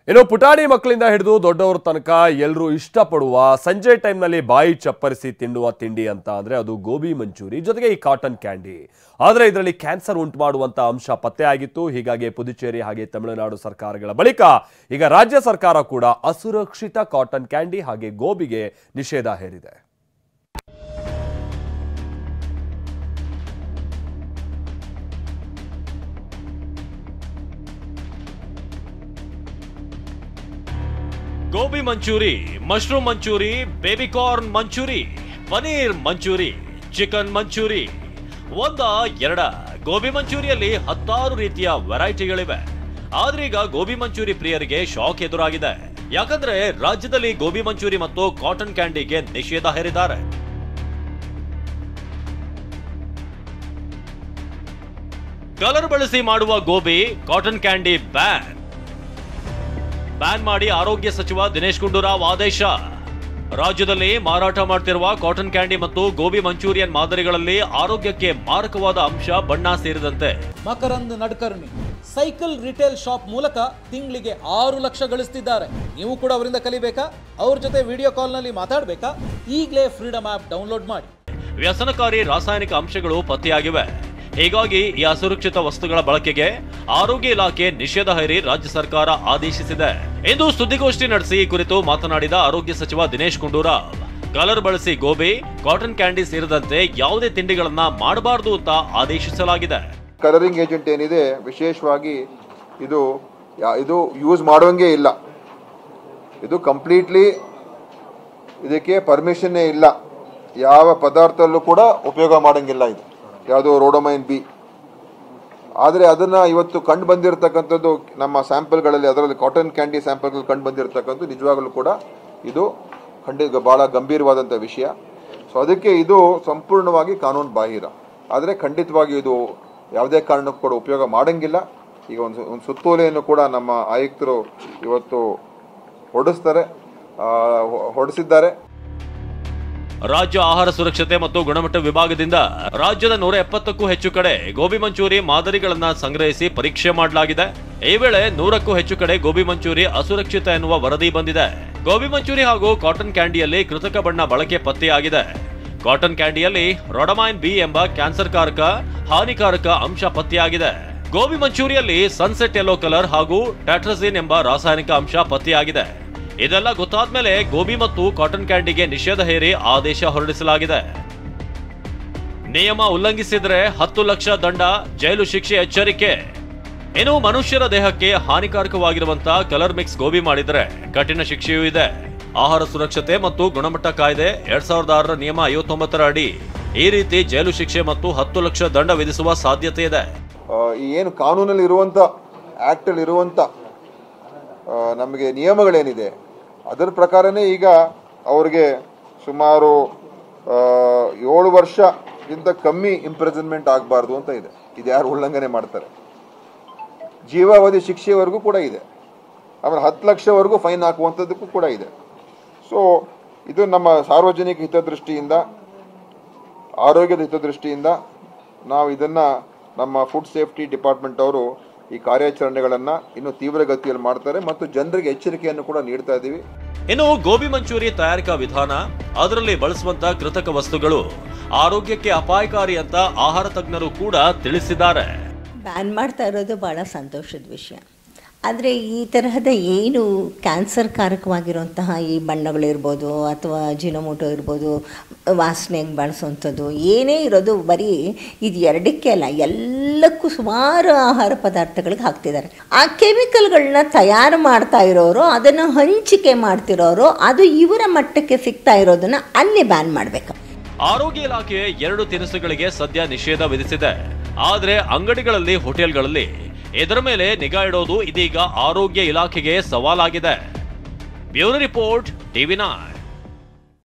ಇನ್ನು ಪುಟಾಣಿ ಮಕ್ಕಳಿಂದ ಹಿಡಿದು ದೊಡ್ಡವರ ತನಕ ಎಲ್ಲರೂ ಇಷ್ಟಪಡುವ ಸಂಜೆ ಟೈಮ್ನಲ್ಲಿ ಬಾಯಿ ಚಪ್ಪರಿಸಿ ತಿನ್ನುವ ತಿಂಡಿ ಅಂತ ಅಂದ್ರೆ ಅದು ಗೋಬಿ ಮಂಚೂರಿ ಜೊತೆಗೆ ಈ ಕಾಟನ್ ಕ್ಯಾಂಡಿ. ಆದರೆ ಇದರಲ್ಲಿ ಕ್ಯಾನ್ಸರ್ ಉಂಟು ಮಾಡುವಂತ ಅಂಶ ಪತ್ತೆ ಆಗಿತ್ತು. ಹೀಗಾಗಿ ಪುದುಚೇರಿ ಹಾಗೆ ತಮಿಳುನಾಡು ಸರ್ಕಾರಗಳ ಬಳಿಕ ಈಗ ರಾಜ್ಯ ಸರ್ಕಾರ ಕೂಡ ಅಸುರಕ್ಷಿತ ಕಾಟನ್ ಕ್ಯಾಂಡಿ ಹಾಗೆ ಗೋಬಿಗೆ ನಿಷೇಧ ಹೇರಿದೆ. Gobi manchuri, mushroom manchuri, baby corn manchuri, paneer manchuri, chicken manchuri, ಎರಡ ಗೋಬಿ ಮಂಚೂರಿಯಲ್ಲಿ 16 ರೀತಿಯ ವೆರೈಟಿಗಳಿವೆ. ಆದ್ರೀಗ ಗೋಬಿ ಮಂಚೂರಿ ಪ್ರಿಯರಿಗೆ ಶಾಕ್ ಎದುರಾಗಿದೆ. ಯಾಕಂದ್ರೆ ರಾಜ್ಯದಲ್ಲಿ ಗೋಬಿ ಮಂಚೂರಿ ಮತ್ತು ಕಾಟನ್ ಕ್ಯಾಂಡಿಗೆ ನಿಷೇಧ ಹೇರಿದ್ದಾರೆ. ಕಲರ್ ಬಳಸಿ ಮಾಡುವ ಗೋಬಿ, ಕಾಟನ್ ಕ್ಯಾಂಡಿ ಬ್ಯಾನ್ ಮಾಡಿ ಆರೋಗ್ಯ ಸಚಿವ ದಿನೇಶ್ ಗುಂಡೂರಾವ್ ಆದೇಶ. ರಾಜ್ಯದಲ್ಲಿ ಮಾರಾಟ ಮಾಡುತ್ತಿರುವ ಕಾಟನ್ ಕ್ಯಾಂಡಿ ಮತ್ತು ಗೋಬಿ ಮಂಚೂರಿಯನ್ ಮಾದರಿಗಳಲ್ಲಿ ಆರೋಗ್ಯಕ್ಕೆ ಮಾರಕವಾದ ಅಂಶ ಬಣ್ಣ ಸೇರಿದಂತೆ ಮಕರಂದ್ ನಡ್ಕರ್ಣಿ ಸೈಕಲ್ ರಿಟೇಲ್ ಶಾಪ್ ಮೂಲಕ ತಿಂಗಳಿಗೆ 6 ಲಕ್ಷ ಗಳಿಸ್ತಿದ್ದಾರೆ. ನೀವು ಕೂಡ ಅವರಿಂದ ಕಲಿಬೇಕಾ? ಅವ್ರ ಜೊತೆ ವಿಡಿಯೋ ಕಾಲ್ ನಲ್ಲಿ ಮಾತಾಡಬೇಕಾ? ಈಗಲೇ ಫ್ರೀಡಮ್ ಆಪ್ ಡೌನ್ಲೋಡ್ ಮಾಡಿ. ವ್ಯಸನಕಾರಿ ರಾಸಾಯನಿಕ ಅಂಶಗಳು ಪತ್ತೆಯಾಗಿವೆ. ಹೀಗಾಗಿ ಈ ಅಸುರಕ್ಷಿತ ವಸ್ತುಗಳ ಬಳಕೆಗೆ ಆರೋಗ್ಯ ಇಲಾಖೆ ನಿಷೇಧ ಹೇರಿ ರಾಜ್ಯ ಸರ್ಕಾರ ಆದೇಶಿಸಿದೆ. ಇಂದು ಸುದ್ದಿಗೋಷ್ಠಿ ನಡೆಸಿ ಈ ಕುರಿತು ಮಾತನಾಡಿದ ಆರೋಗ್ಯ ಸಚಿವ ದಿನೇಶ್ ಗುಂಡೂರಾವ್, ಕಲರ್ ಬಳಸಿ ಗೋಬಿ, ಕಾಟನ್ ಕ್ಯಾಂಡಿ ಸೇರಿದಂತೆ ಯಾವುದೇ ತಿಂಡಿಗಳನ್ನ ಮಾಡಬಾರದು ಅಂತ ಆದೇಶಿಸಲಾಗಿದೆ. ಕಲರಿಂಗ್ ಏಜೆಂಟ್ ಏನಿದೆ ವಿಶೇಷವಾಗಿ ಇದು ಯೂಸ್ ಮಾಡುವಂಗೆ ಇಲ್ಲ. ಇದು ಕಂಪ್ಲೀಟ್ಲಿ ಇದಕ್ಕೆ ಪರ್ಮಿಷನ್ನೇ ಇಲ್ಲ. ಯಾವ ಪದಾರ್ಥದಲ್ಲೂ ಕೂಡ ಉಪಯೋಗ ಮಾಡಂಗಿಲ್ಲ. ಇದು ಯಾವುದು ರೋಡೋಮೈನ್ ಬಿ. ಆದರೆ ಅದನ್ನು ಇವತ್ತು ಕಂಡು ಬಂದಿರತಕ್ಕಂಥದ್ದು ನಮ್ಮ ಸ್ಯಾಂಪಲ್ಗಳಲ್ಲಿ, ಅದರಲ್ಲಿ ಕಾಟನ್ ಕ್ಯಾಂಡಿ ಸ್ಯಾಂಪಲ್ಗಳು ಕಂಡು ಬಂದಿರತಕ್ಕಂಥದ್ದು ನಿಜವಾಗಲೂ ಕೂಡ ಇದು ಭಾಳ ಗಂಭೀರವಾದಂಥ ವಿಷಯ. ಸೊ ಅದಕ್ಕೆ ಇದು ಸಂಪೂರ್ಣವಾಗಿ ಕಾನೂನು ಬಾಹಿರ. ಆದರೆ ಖಂಡಿತವಾಗಿ ಇದು ಯಾವುದೇ ಕಾರಣಕ್ಕೂ ಕೂಡ ಉಪಯೋಗ ಮಾಡಂಗಿಲ್ಲ. ಈಗ ಒಂದು ಸುತ್ತೋಲೆಯನ್ನು ಕೂಡ ನಮ್ಮ ಆಯುಕ್ತರು ಇವತ್ತು ಹೊರಡಿಸಿದ್ದಾರೆ. ರಾಜ್ಯ ಆಹಾರ ಸುರಕ್ಷತೆ ಮತ್ತು ಗುಣಮಟ್ಟ ವಿಭಾಗದಿಂದ ರಾಜ್ಯದ 170ಕ್ಕೂ ಹೆಚ್ಚು ಕಡೆ ಗೋಬಿ ಮಂಚೂರಿ ಮಾದರಿಗಳನ್ನ ಸಂಗ್ರಹಿಸಿ ಪರೀಕ್ಷೆ ಮಾಡಲಾಗಿದೆ. ಈ ವೇಳೆ 100ಕ್ಕೂ ಹೆಚ್ಚು ಕಡೆ ಗೋಬಿ ಮಂಚೂರಿ ಅಸುರಕ್ಷಿತ ಎನ್ನುವ ವರದಿ ಬಂದಿದೆ. ಗೋಬಿ ಮಂಚೂರಿ ಹಾಗೂ ಕಾಟನ್ ಕ್ಯಾಂಡಿಯಲ್ಲಿ ಕೃತಕ ಬಣ್ಣ ಬಳಕೆ ಪತ್ತೆಯಾಗಿದೆ. ಕಾಟನ್ ಕ್ಯಾಂಡಿಯಲ್ಲಿ ರೋಡಮೈನ್ ಬಿ ಎಂಬ ಕ್ಯಾನ್ಸರ್ ಕಾರಕ ಹಾನಿಕಾರಕ ಅಂಶ ಪತ್ತೆಯಾಗಿದೆ. ಗೋಬಿ ಮಂಚೂರಿಯಲ್ಲಿ ಸನ್ಸೆಟ್ ಯೆಲ್ಲೋ ಕಲರ್ ಹಾಗೂ ಟ್ಯಾಟ್ರಜಿನ್ ಎಂಬ ರಾಸಾಯನಿಕ ಅಂಶ ಪತ್ತೆಯಾಗಿದೆ. ಇದೆಲ್ಲ ಗೊತ್ತಾದ್ಮೇಲೆ ಗೋಬಿ ಮತ್ತು ಕಾಟನ್ ಕ್ಯಾಂಡಿಗೆ ನಿಷೇಧ ಹೇರಿ ಆದೇಶ ಹೊರಡಿಸಲಾಗಿದೆ. ನಿಯಮ ಉಲ್ಲಂಘಿಸಿದ್ರೆ 10 ಲಕ್ಷ ದಂಡ, ಜೈಲು ಶಿಕ್ಷೆ ಎಚ್ಚರಿಕೆ. ಇನ್ನು ಮನುಷ್ಯರ ದೇಹಕ್ಕೆ ಹಾನಿಕಾರಕವಾಗಿರುವಂತಹ ಕಲರ್ ಮಿಕ್ಸ್ ಗೋಬಿ ಮಾಡಿದ್ರೆ ಕಠಿಣ ಶಿಕ್ಷೆಯೂ ಇದೆ. ಆಹಾರ ಸುರಕ್ಷತೆ ಮತ್ತು ಗುಣಮಟ್ಟ ಕಾಯ್ದೆ 2006ರ ನಿಯಮ 59ರ ಅಡಿ ಈ ರೀತಿ ಜೈಲು ಶಿಕ್ಷೆ ಮತ್ತು 10 ಲಕ್ಷ ದಂಡ ವಿಧಿಸುವ ಸಾಧ್ಯತೆ ಇದೆ. ಏನು ಕಾನೂನಲ್ಲಿ ಇರುವಂತ ಆಕ್ಟ್ ಅಲ್ಲಿ ಇರುವಂತ ನಮಗೆ ನಿಯಮಗಳೇನಿದೆ ಅದರ ಪ್ರಕಾರನೇ ಈಗ ಅವ್ರಿಗೆ ಸುಮಾರು 7 ವರ್ಷಕ್ಕಿಂತ ಕಮ್ಮಿ ಇಂಪ್ರಿಸನ್ಮೆಂಟ್ ಆಗಬಾರ್ದು ಅಂತ ಇದೆ. ಇದು ಯಾರು ಉಲ್ಲಂಘನೆ ಮಾಡ್ತಾರೆ ಜೀವಾವಧಿ ಶಿಕ್ಷೆವರೆಗೂ ಕೂಡ ಇದೆ. ಆಮೇಲೆ 10 ಲಕ್ಷವರೆಗೂ ಫೈನ್ ಹಾಕುವಂಥದ್ದಕ್ಕೂ ಕೂಡ ಇದೆ. ಸೊ ಇದು ನಮ್ಮ ಸಾರ್ವಜನಿಕ ಹಿತದೃಷ್ಟಿಯಿಂದ, ಆರೋಗ್ಯದ ಹಿತದೃಷ್ಟಿಯಿಂದ ನಾವು ಇದನ್ನು ನಮ್ಮ ಫುಡ್ ಸೇಫ್ಟಿ ಡಿಪಾರ್ಟ್ಮೆಂಟ್ ಅವರು ಈ ಕಾರ್ಯಾಚರಣೆಗಳನ್ನು ಇನ್ನು ತೀವ್ರಗತಿಯಲ್ಲಿ ಮಾಡ್ತಾರೆ ಮತ್ತು ಜನರಿಗೆ ಎಚ್ಚರಿಕೆಯನ್ನು ಕೂಡ ನೀಡ್ತಾ ಇದ್ದೀವಿ. ಇನ್ನು ಗೋಬಿ ಮಂಚೂರಿ ತಯಾರಿಕಾ ವಿಧಾನ, ಅದರಲ್ಲಿ ಬಳಸುವಂತ ಕೃತಕ ವಸ್ತುಗಳು ಆರೋಗ್ಯಕ್ಕೆ ಅಪಾಯಕಾರಿ ಅಂತ ಆಹಾರ ತಜ್ಞರು ಕೂಡ ತಿಳಿಸಿದ್ದಾರೆ. ಬ್ಯಾನ್ ಮಾಡ್ತಾ ಇರೋದು ಬಹಳ ಸಂತೋಷದ ವಿಷಯ. ಆದರೆ ಈ ತರಹದ ಏನು ಕ್ಯಾನ್ಸರ್ ಕಾರಕವಾಗಿರುವಂತಹ ಈ ಬಣ್ಣಗಳಿರ್ಬೋದು ಅಥವಾ ಜಿನೋಮೋಟೊ ಇರ್ಬೋದು, ವಾಸನೆಗೆ ಬಳಸುವಂಥದ್ದು ಏನೇ ಇರೋದು ಬರೀ ಇದು 2ಕ್ಕೆ ಅಲ್ಲ, ಎಲ್ಲಕ್ಕೂ ಸುಮಾರು ಆಹಾರ ಪದಾರ್ಥಗಳಿಗೆ ಹಾಕ್ತಿದ್ದಾರೆ. ಆ ಕೆಮಿಕಲ್ಗಳನ್ನ ತಯಾರು ಮಾಡ್ತಾ ಇರೋರು, ಅದನ್ನು ಹಂಚಿಕೆ ಮಾಡ್ತಿರೋರು, ಅದು ಇವರ ಮಟ್ಟಕ್ಕೆ ಸಿಗ್ತಾ ಇರೋದನ್ನು ಅಲ್ಲಿ ಬ್ಯಾನ್ ಮಾಡಬೇಕು. ಆರೋಗ್ಯ ಇಲಾಖೆ 2 ತಿನಿಸುಗಳಿಗೆ ಸದ್ಯ ನಿಷೇಧ ವಿಧಿಸಿದೆ. ಆದರೆ ಅಂಗಡಿಗಳಲ್ಲಿ, ಹೋಟೆಲ್ಗಳಲ್ಲಿ ಇದರ ಮೇಲೆ ನಿಗಾ ಇಡೋದು ಇದೀಗ ಆರೋಗ್ಯ ಇಲಾಖೆಗೆ ಸವಾಲಾಗಿದೆ. Bureau report, TV9.